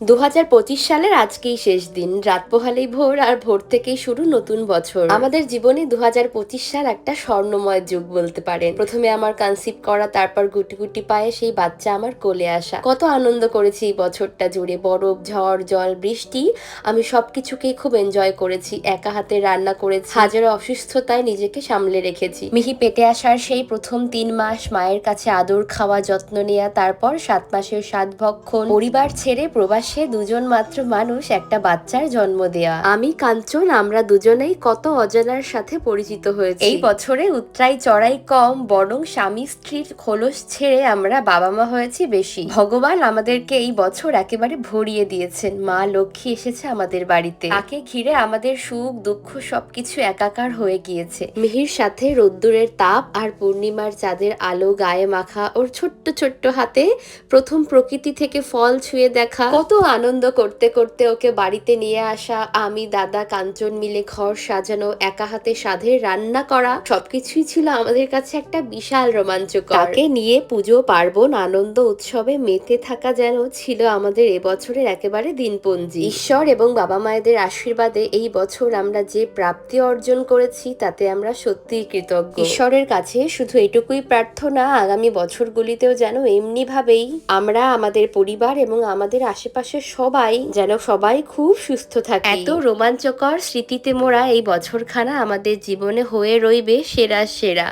2025 সালের আজকেই শেষ দিন। রাত পোহালেই ভোর, আর ভোর থেকেই শুরু নতুন বছর। আমাদের জীবনে 2025 সাল একটা স্বর্ণময় যুগ বলতে পারেন। প্রথমে আমার কনসিভ করা, তারপর গুটি গুটি পায়ে সেই বাচ্চা আমার কোলে আসা। কত আনন্দ করেছি এই বছরটা জুড়ে। বরফ, ঝড়, জল, বৃষ্টি, আমি সবকিছুকেই খুব এনজয় করেছি। একা হাতে রান্না করেছি, হাজারো অসুস্থতায় নিজেকে সামলে রেখেছি। মিহি পেটে আসার সেই প্রথম 3 মাস মায়ের কাছে আদর খাওয়া, যত্ন নেওয়া, তারপর 7 মাসের 7 ভক্ষণ, পরিবার ছেড়ে প্রবাসে দুজন মাত্র মানুষ, একটা বাচ্চার জন্ম দেয়া। আমি কাঞ্চন, আমরা দুজনেই কত অজানার সাথে পরিচিত হয়েছি। এই বছরে উতরাই চড়াই কম, বরং স্বামী স্ত্রীর খোলস ছেড়ে আমরা বাবা মা হয়েছি বেশি। ভগবান আমাদেরকে এই বছর একেবারে ভরিয়ে দিয়েছেন। মা লক্ষ্মী এসেছে আমাদের বাড়িতে। তাকে ঘিরে আমাদের সুখ দুঃখ সবকিছু একাকার হয়ে গিয়েছে। মিহির সাথে রোদ্দুরের তাপ আর পূর্ণিমার চাঁদের আলো গায়ে মাখা, ওর ছোট্ট ছোট্ট হাতে প্রথম প্রকৃতি থেকে ফল ছুঁয়ে দেখা, কত আনন্দ করতে করতে ওকে বাড়িতে নিয়ে আসা, আমি দাদা কাঞ্চন মিলে ঘর সাজানো, একা হাতে সাধের রান্না করা, সবকিছুই ছিল আমাদের কাছে একটা বিশাল রোমাঞ্চকর। তাকে নিয়ে পুজো পার্বণ আনন্দ উৎসবে মেতে থাকা যেন ছিল আমাদের এবছরের একেবারে দিনপঞ্জি। ঈশ্বর এবং বাবা মায়েদের আশীর্বাদে এই বছর আমরা যে প্রাপ্তি অর্জন করেছি তাতে আমরা সত্যিই কৃতজ্ঞ। ঈশ্বরের কাছে শুধু এটুকুই প্রার্থনা, আগামী বছরগুলিতেও যেন এমনি ভাবেই আমরা, আমাদের পরিবার এবং আমাদের আশেপাশের সবাই যেন সবাই খুব সুস্থ থাকে। এত রোমাঞ্চকর স্মৃতিতে মোড়া এই বছরখানা আমাদের জীবনে হয়ে রইবে সেরা সেরা।